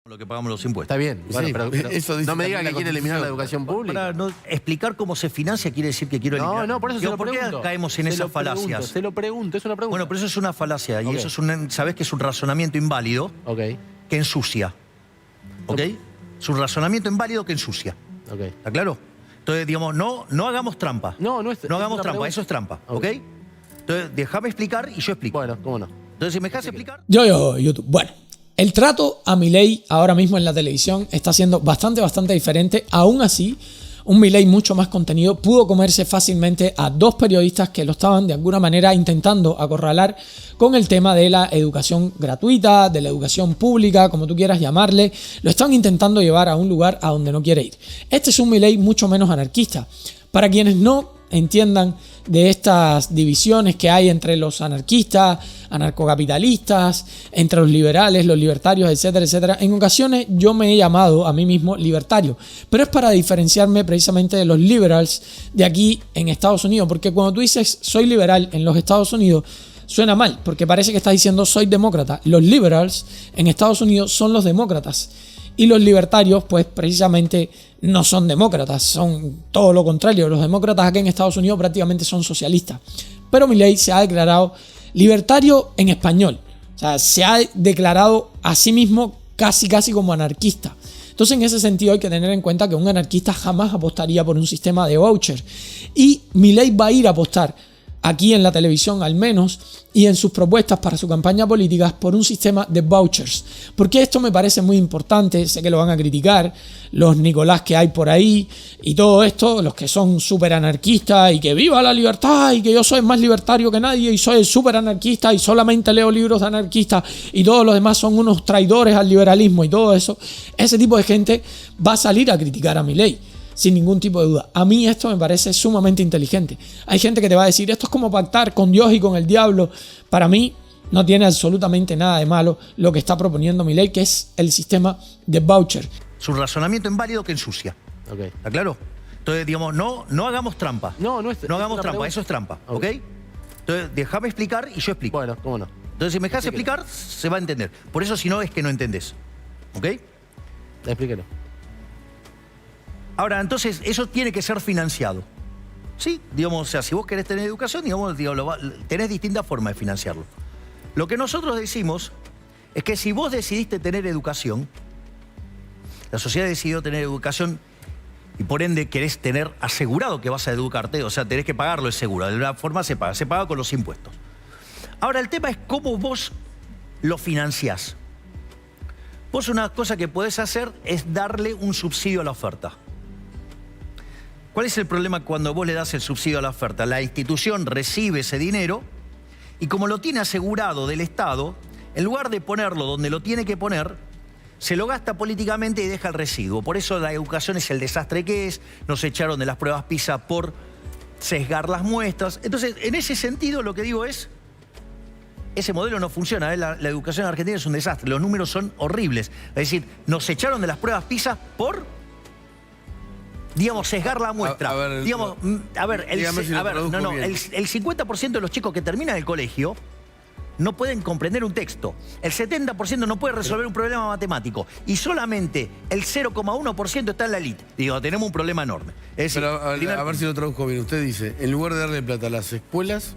lo que pagamos los impuestos. Está bien. Bueno, Sí, pero eso dice no me diga también que la quiere eliminar la Constitución. educación pública. Para no explicar cómo se financia quiere decir que quiero eliminar. No, por eso se lo ¿Por pregunto. qué caemos en Se esas lo pregunto, falacias? Se lo pregunto, es una pregunta. Bueno, pero eso es una falacia y Ok. eso es sabés que es un razonamiento inválido Ok, que ensucia. ¿Ok? Es un razonamiento inválido que ensucia. ok. ¿Está claro? Entonces, digamos, no hagamos trampa. No hagamos una trampa, pregunta. eso es trampa. Ok. ¿Ok? Entonces, déjame explicar y yo explico. Bueno, cómo no. Entonces, si me dejas explicar... YouTube. Bueno, el trato a Milei ahora mismo en la televisión está siendo bastante diferente. Aún así, un Milei mucho más contenido pudo comerse fácilmente a dos periodistas que lo estaban de alguna manera intentando acorralar con el tema de la educación gratuita, de la educación pública, como tú quieras llamarle. Lo están intentando llevar a un lugar a donde no quiere ir. Este es un Milei mucho menos anarquista. Para quienes no entiendan de estas divisiones que hay entre los anarquistas, anarcocapitalistas, entre los liberales, los libertarios, etcétera, etcétera. En ocasiones yo me he llamado a mí mismo libertario, pero es para diferenciarme precisamente de los liberals de aquí en Estados Unidos, porque cuando tú dices soy liberal en los Estados Unidos, suena mal, porque parece que estás diciendo soy demócrata. Los liberals en Estados Unidos son los demócratas. Y los libertarios, pues precisamente no son demócratas, son todo lo contrario. Los demócratas aquí en Estados Unidos prácticamente son socialistas. Pero Milei se ha declarado libertario en español. O sea, se ha declarado a sí mismo casi como anarquista. Entonces, en ese sentido hay que tener en cuenta que un anarquista jamás apostaría por un sistema de voucher. Y Milei va a ir a apostar, aquí en la televisión al menos, y en sus propuestas para su campaña política, por un sistema de vouchers. Porque esto me parece muy importante, sé que lo van a criticar los Nicolás que hay por ahí y todo esto, los que son súper anarquistas y que viva la libertad y que yo soy más libertario que nadie y soy súper anarquista y solamente leo libros de anarquistas y todos los demás son unos traidores al liberalismo y todo eso. Ese tipo de gente va a salir a criticar a Milei sin ningún tipo de duda. A mí esto me parece sumamente inteligente. Hay gente que te va a decir, esto es como pactar con Dios y con el diablo. Para mí no tiene absolutamente nada de malo lo que está proponiendo Milei, que es el sistema de voucher. Es un razonamiento inválido que ensucia. Ok. ¿Está claro? Entonces, digamos, no hagamos trampa. No hagamos una trampa, pregunta. eso es trampa. Ok. ¿Ok? Entonces, déjame explicar y yo explico. Bueno, cómo no. Entonces, si me dejas explicar, se va a entender. Por eso, si no, es que no entendés. ¿Ok? Explíquelo. Ahora, entonces, eso tiene que ser financiado. Sí, digamos, o sea, si vos querés tener educación, digamos, tenés distintas formas de financiarlo. Lo que nosotros decimos es que si vos decidiste tener educación, la sociedad decidió tener educación y por ende querés tener asegurado que vas a educarte, o sea, tenés que pagarlo, es seguro. De alguna forma se paga con los impuestos. Ahora, el tema es cómo vos lo financiás. Vos una cosa que podés hacer es darle un subsidio a la oferta. ¿Cuál es el problema cuando vos le das el subsidio a la oferta? La institución recibe ese dinero y como lo tiene asegurado del Estado, en lugar de ponerlo donde lo tiene que poner, se lo gasta políticamente y deja el residuo. Por eso la educación es el desastre que es. Nos echaron de las pruebas PISA por sesgar las muestras. Entonces, en ese sentido, lo que digo es, ese modelo no funciona. La educación en Argentina es un desastre. Los números son horribles. Es decir, nos echaron de las pruebas PISA por, digamos, sesgar la muestra. el 50% de los chicos que terminan el colegio no pueden comprender un texto. El 70% no puede resolver un problema matemático. Y solamente el 0,1% está en la elite. Digo, tenemos un problema enorme. Es decir, Pero a ver si lo traduzco bien. Usted dice, en lugar de darle plata a las escuelas,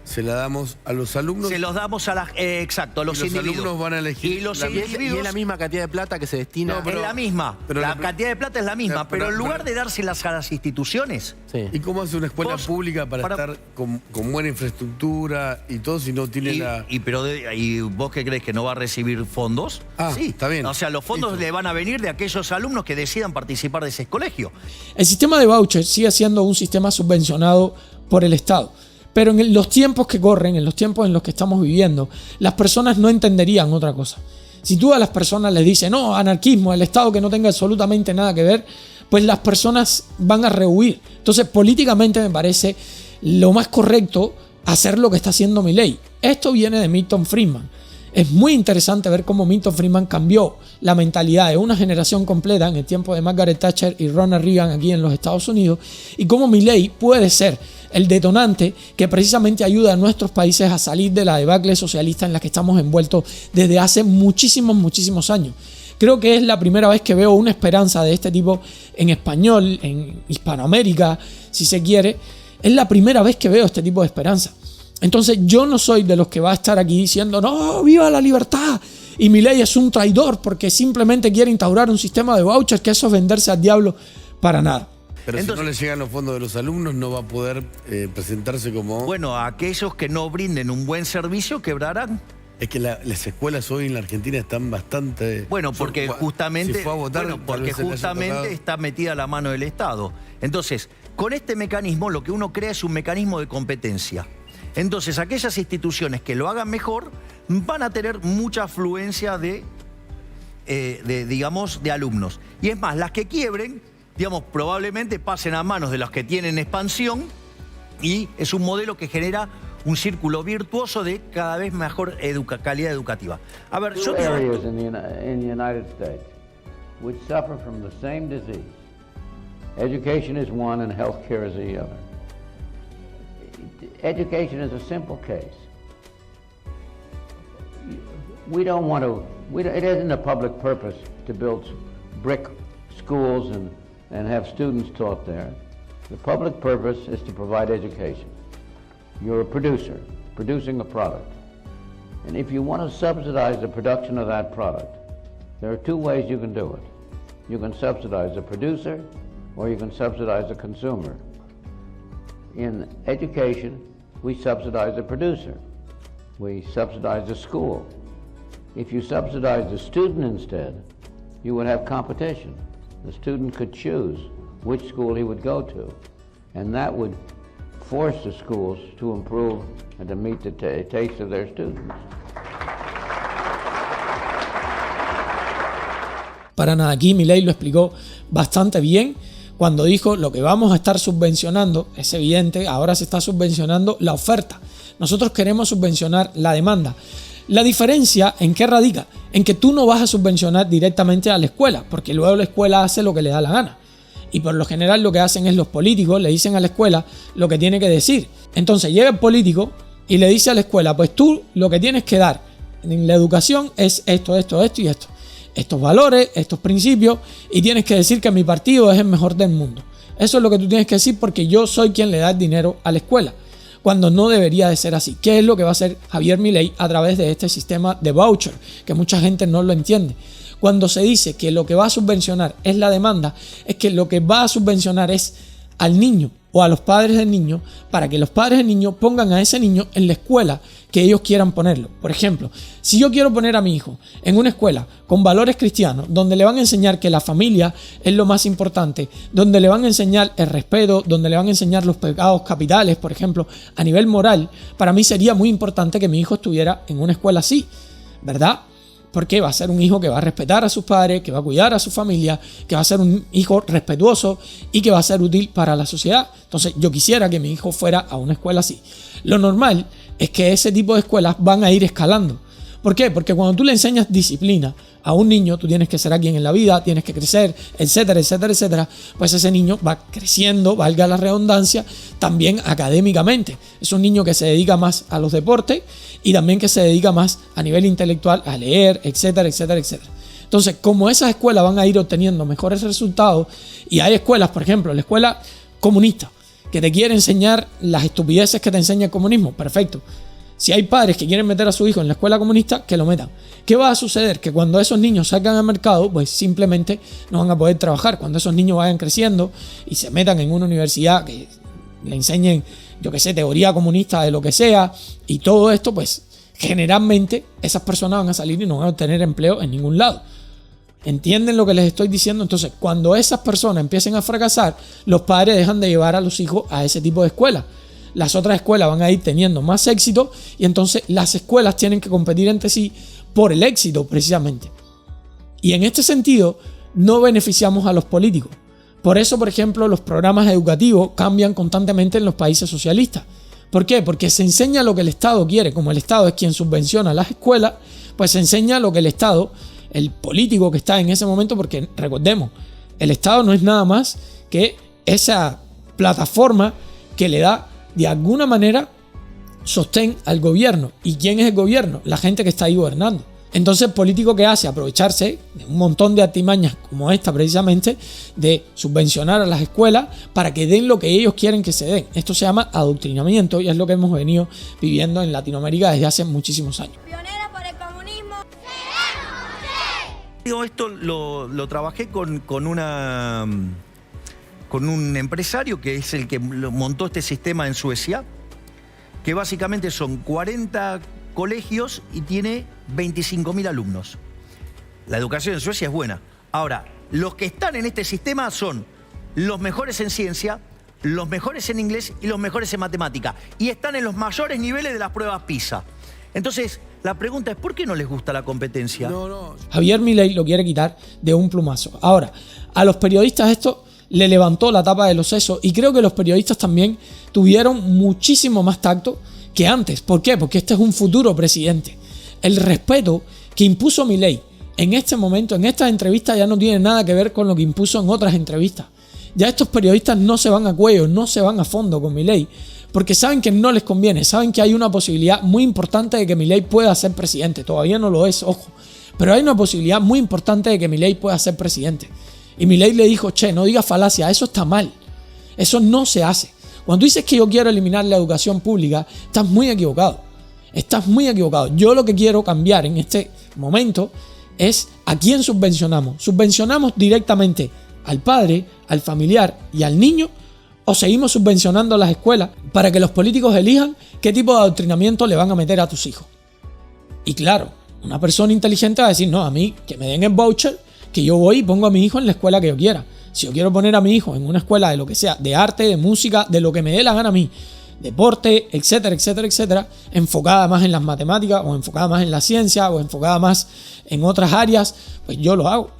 se la damos a los alumnos. se los damos a las, exacto, a los y los individuos. alumnos van a elegir. Y los la- Y individuos es la misma cantidad de plata que se destina. No, pero- es la misma. pero la la- cantidad de plata es la misma. Pero en lugar de dárselas a las instituciones, Sí. ¿Y cómo hace una escuela Vos, pública para estar con buena infraestructura y todo si no tiene la... ¿y vos qué crees que no va a recibir fondos? Ah, está bien. O sea, los fondos Listo. le van a venir de aquellos alumnos que decidan participar de ese colegio. El sistema de voucher sigue siendo un sistema subvencionado por el Estado. Pero en los tiempos que corren, en los tiempos en los que estamos viviendo, las personas no entenderían otra cosa. Si tú a las personas les dices, no, anarquismo, el Estado que no tenga absolutamente nada que ver, pues las personas van a rehuir. Entonces, políticamente me parece lo más correcto hacer lo que está haciendo Milei. Esto viene de Milton Friedman. Es muy interesante ver cómo Milton Friedman cambió la mentalidad de una generación completa en el tiempo de Margaret Thatcher y Ronald Reagan aquí en los Estados Unidos y cómo Milei puede ser el detonante que precisamente ayuda a nuestros países a salir de la debacle socialista en la que estamos envueltos desde hace muchísimos años. creo que es la primera vez que veo una esperanza de este tipo en español, en Hispanoamérica, si se quiere. Es la primera vez que veo este tipo de esperanza. Entonces yo no soy de los que va a estar aquí diciendo no, viva la libertad, y Milei es un traidor porque simplemente quiere instaurar un sistema de vouchers, que eso es venderse al diablo para nada. Pero Entonces, si no le llegan los fondos de los alumnos, no va a poder presentarse como... bueno, aquellos que no brinden un buen servicio quebrarán. Es que las escuelas hoy en la Argentina están bastante... Bueno, porque justamente, si fue a votar, bueno, tal porque vez se le haya justamente tocado. está metida la mano del Estado. Entonces, con este mecanismo lo que uno crea es un mecanismo de competencia. Entonces, aquellas instituciones que lo hagan mejor van a tener mucha afluencia de alumnos. Y es más, las que quiebren, digamos, probablemente pasen a manos de los que tienen expansión, y es un modelo que genera un círculo virtuoso de cada vez mejor calidad educativa. A ver, yo Two te areas in the United States which suffer from the same disease. Education is one and healthcare is the other. Education is a simple case. We don't want to, it isn't a public purpose to build brick schools and have students taught there. The public purpose is to provide education. You're a producer, producing a product. And if you want to subsidize the production of that product, there are two ways you can do it. You can subsidize the producer, or you can subsidize the consumer. In education, we subsidize the producer. We subsidize the school. If you subsidize the student instead, you would have competition. The student could choose which school he would go to, and that would force the schools to improve and to meet the taste of their students. Para nada, aquí Milei lo explicó bastante bien cuando dijo lo que vamos a estar subvencionando, es evidente, ahora se está subvencionando la oferta. Nosotros queremos subvencionar la demanda. La diferencia, ¿en qué radica? En que tú no vas a subvencionar directamente a la escuela, porque luego la escuela hace lo que le da la gana. Y por lo general lo que hacen es los políticos le dicen a la escuela lo que tiene que decir. Entonces llega el político y le dice a la escuela, pues tú lo que tienes que dar en la educación es esto, esto, esto y esto. Estos valores, estos principios, y tienes que decir que mi partido es el mejor del mundo. Eso es lo que tú tienes que decir porque yo soy quien le da el dinero a la escuela, cuando no debería de ser así. ¿Qué es lo que va a hacer Javier Milei a través de este sistema de voucher? Que mucha gente no lo entiende. Cuando se dice que lo que va a subvencionar es la demanda, es que lo que va a subvencionar es al niño o a los padres del niño, para que los padres del niño pongan a ese niño en la escuela que ellos quieran ponerlo. Por ejemplo, si yo quiero poner a mi hijo en una escuela con valores cristianos, donde le van a enseñar que la familia es lo más importante, donde le van a enseñar el respeto, donde le van a enseñar los pecados capitales, por ejemplo, a nivel moral, para mí sería muy importante que mi hijo estuviera en una escuela así, ¿verdad? Porque va a ser un hijo que va a respetar a sus padres, que va a cuidar a su familia, que va a ser un hijo respetuoso y que va a ser útil para la sociedad. Entonces yo quisiera que mi hijo fuera a una escuela así. Lo normal es que ese tipo de escuelas van a ir escalando. ¿Por qué? Porque cuando tú le enseñas disciplina a un niño, tú tienes que ser alguien en la vida, tienes que crecer, etcétera, etcétera, etcétera, pues ese niño va creciendo, valga la redundancia, también académicamente. Es un niño que se dedica más a los deportes y también que se dedica más a nivel intelectual a leer, etcétera, etcétera, etcétera. Entonces, como esas escuelas van a ir obteniendo mejores resultados, y hay escuelas, por ejemplo, la escuela comunista, que te quiere enseñar las estupideces que te enseña el comunismo, perfecto. Si hay padres que quieren meter a su hijo en la escuela comunista, que lo metan. ¿Qué va a suceder? Que cuando esos niños salgan al mercado, pues simplemente no van a poder trabajar. Cuando esos niños vayan creciendo y se metan en una universidad que le enseñen, yo qué sé, teoría comunista de lo que sea, y todo esto, pues generalmente esas personas van a salir y no van a obtener empleo en ningún lado. ¿Entienden lo que les estoy diciendo? Entonces, cuando esas personas empiecen a fracasar, los padres dejan de llevar a los hijos a ese tipo de escuelas. Las otras escuelas van a ir teniendo más éxito y entonces las escuelas tienen que competir entre sí por el éxito precisamente. Y en este sentido no beneficiamos a los políticos. Por eso, por ejemplo, los programas educativos cambian constantemente en los países socialistas. ¿Por qué? Porque se enseña lo que el Estado quiere. Como el Estado es quien subvenciona las escuelas, pues se enseña lo que el Estado, el político que está en ese momento, porque recordemos, el Estado no es nada más que esa plataforma que le da de alguna manera sostén al gobierno. ¿Y quién es el gobierno? La gente que está ahí gobernando. Entonces el político que hace aprovecharse de un montón de artimañas como esta precisamente, de subvencionar a las escuelas para que den lo que ellos quieren que se den. Esto se llama adoctrinamiento y es lo que hemos venido viviendo en Latinoamérica desde hace muchísimos años. Pioneras por el comunismo. Digo, esto lo trabajé con un empresario que es el que montó este sistema en Suecia, que básicamente son 40 colegios y tiene 25.000 alumnos. La educación en Suecia es buena. Ahora, los que están en este sistema son los mejores en ciencia, los mejores en inglés y los mejores en matemática. Y están en los mayores niveles de las pruebas PISA. Entonces, la pregunta es, ¿por qué no les gusta la competencia? No. Javier Milei lo quiere quitar de un plumazo. Ahora, a los periodistas esto le levantó la tapa de los sesos y creo que los periodistas también tuvieron muchísimo más tacto que antes. ¿Por qué? Porque este es un futuro presidente. El respeto que impuso Milei en este momento, en estas entrevistas, ya no tiene nada que ver con lo que impuso en otras entrevistas. Ya estos periodistas no se van a cuello, no se van a fondo con Milei, porque saben que no les conviene, saben que hay una posibilidad muy importante de que Milei pueda ser presidente. Todavía no lo es, ojo, pero hay una posibilidad muy importante de que Milei pueda ser presidente. Y Milei le dijo, che, no digas falacia, eso está mal, eso no se hace. Cuando dices que yo quiero eliminar la educación pública, estás muy equivocado. Estás muy equivocado. Yo lo que quiero cambiar en este momento es a quién subvencionamos. ¿Subvencionamos directamente al padre, al familiar y al niño? ¿O seguimos subvencionando a las escuelas para que los políticos elijan qué tipo de adoctrinamiento le van a meter a tus hijos? Y claro, una persona inteligente va a decir, no, a mí que me den el voucher, que yo voy y pongo a mi hijo en la escuela que yo quiera. Si yo quiero poner a mi hijo en una escuela de lo que sea, de arte, de música, de lo que me dé la gana a mí, deporte, etcétera, etcétera, etcétera, enfocada más en las matemáticas o enfocada más en la ciencia o enfocada más en otras áreas, pues yo lo hago.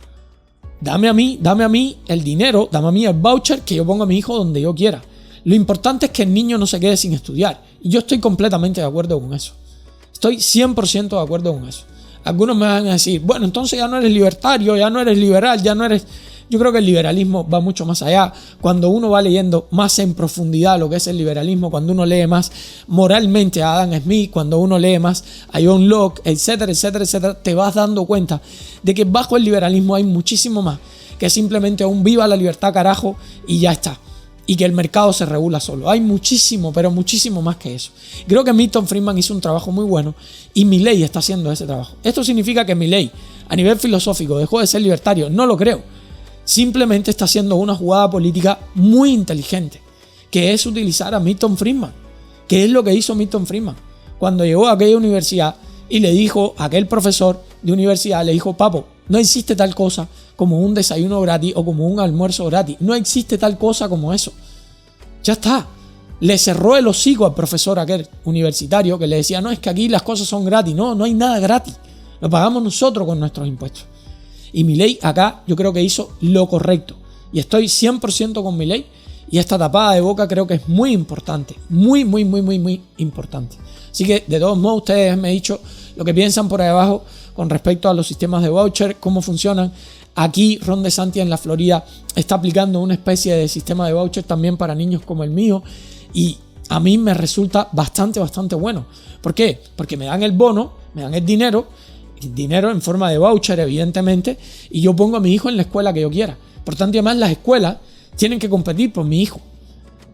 Dame a mí el dinero, dame a mí el voucher que yo pongo a mi hijo donde yo quiera. Lo importante es que el niño no se quede sin estudiar. Y yo estoy completamente de acuerdo con eso. Estoy 100% de acuerdo con eso. Algunos me van a decir, bueno, entonces ya no eres libertario, ya no eres liberal, ya no eres... Yo creo que el liberalismo va mucho más allá. Cuando uno va leyendo más en profundidad lo que es el liberalismo, cuando uno lee más moralmente a Adam Smith, cuando uno lee más a John Locke, etcétera, etcétera, etcétera, te vas dando cuenta de que bajo el liberalismo hay muchísimo más que simplemente un viva la libertad carajo y ya está. Y que el mercado se regula solo. Hay muchísimo, pero muchísimo más que eso. Creo que Milton Friedman hizo un trabajo muy bueno y Milei está haciendo ese trabajo. ¿Esto significa que Milei, a nivel filosófico, dejó de ser libertario? No lo creo. Simplemente está haciendo una jugada política muy inteligente, que es utilizar a Milton Friedman. ¿Qué es lo que hizo Milton Friedman? Cuando llegó a aquella universidad y le dijo a aquel profesor de universidad, le dijo, papo, no existe tal cosa como un desayuno gratis o como un almuerzo gratis. No existe tal cosa como eso. Ya está. Le cerró el hocico al profesor aquel universitario que le decía, no, es que aquí las cosas son gratis. No, no hay nada gratis. Lo pagamos nosotros con nuestros impuestos. Y Milei acá yo creo que hizo lo correcto. Y estoy 100% con Milei. Y esta tapada de boca creo que es muy importante. Muy, muy, muy, muy, muy importante. Así que de todos modos ustedes me han dicho lo que piensan por ahí abajo con respecto a los sistemas de voucher, cómo funcionan. Aquí Ron DeSantis en la Florida está aplicando una especie de sistema de voucher también para niños como el mío. Y a mí me resulta bastante bueno. ¿Por qué? Porque me dan el bono, me dan el dinero en forma de voucher evidentemente, y yo pongo a mi hijo en la escuela que yo quiera. Por tanto, además las escuelas tienen que competir por mi hijo.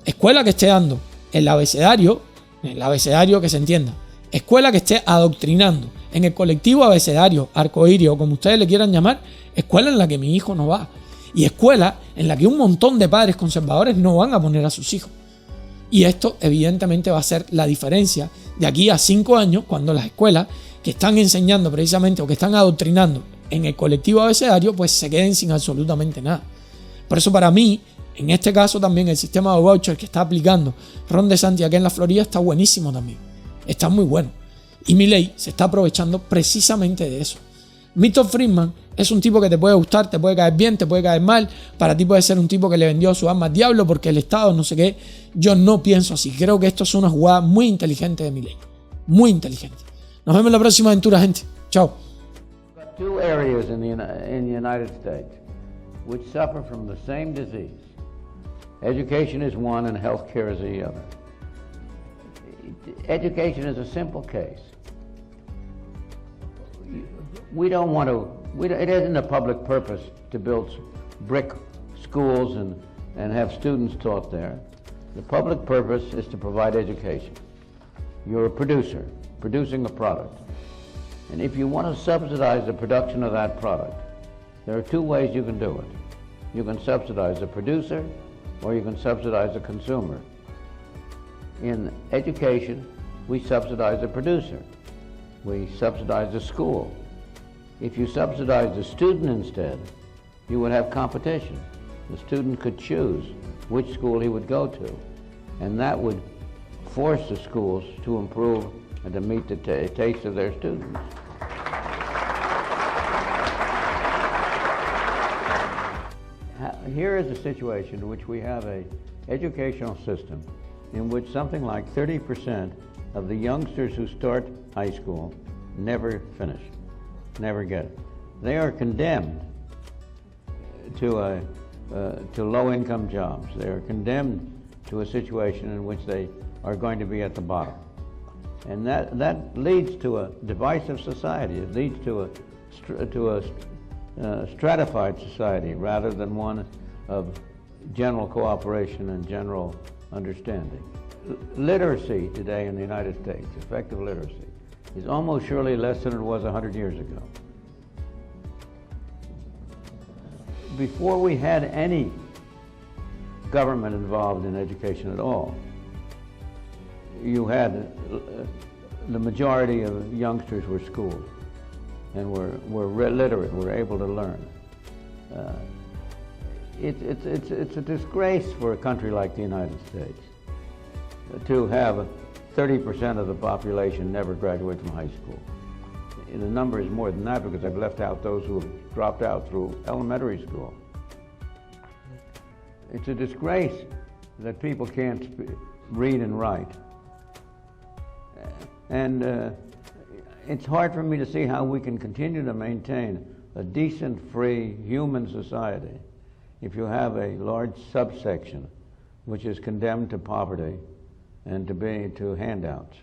Escuela que esté dando el abecedario que se entienda. Escuela que esté adoctrinando en el colectivo abecedario, arcoíris o como ustedes le quieran llamar, escuela en la que mi hijo no va. Y escuela en la que un montón de padres conservadores no van a poner a sus hijos. Y esto evidentemente va a ser la diferencia de aquí a 5 años cuando las escuelas que están enseñando precisamente o que están adoctrinando en el colectivo abecedario pues se queden sin absolutamente nada. Por eso para mí, en este caso también el sistema de voucher que está aplicando Ron DeSantis aquí en la Florida está buenísimo también. Está muy bueno. Y Milei se está aprovechando precisamente de eso. Milton Friedman es un tipo que te puede gustar, te puede caer bien, te puede caer mal. Para ti puede ser un tipo que le vendió su alma al diablo porque el Estado no sé qué. Yo no pienso así. Creo que esto es una jugada muy inteligente de Milei. Muy inteligente. Nos vemos en la próxima aventura, gente. Chao. Two areas in the United States which suffer from the same disease. Education is one and healthcare is the other. Education is a simple case. We don't want to, it isn't a public purpose to build brick schools and have students taught there. The public purpose is to provide education. You're a producer, producing a product. And if you want to subsidize the production of that product, there are two ways you can do it. You can subsidize the producer, or you can subsidize the consumer. In education, we subsidize the producer. We subsidize the school. If you subsidize the student instead, you would have competition. The student could choose which school he would go to, and that would force the schools to improve and to meet the taste of their students. Here is a situation in which we have an educational system in which something like 30% of the youngsters who start high school never finish, never get it. They are condemned to low-income jobs. They are condemned to a situation in which they are going to be at the bottom. And that leads to a divisive society. It leads to a stratified society rather than one of general cooperation and general understanding. Literacy today in the United States, effective literacy, is almost surely less than it was 100 years ago. Before we had any government involved in education at all, you had the majority of youngsters were schooled and were literate, were able to learn. It's a disgrace for a country like the United States to have 30% of the population never graduate from high school. And the number is more than that because I've left out those who have dropped out through elementary school. It's a disgrace that people can't read and write. And it's hard for me to see how we can continue to maintain a decent, free, human society if you have a large subsection which is condemned to poverty and to handouts.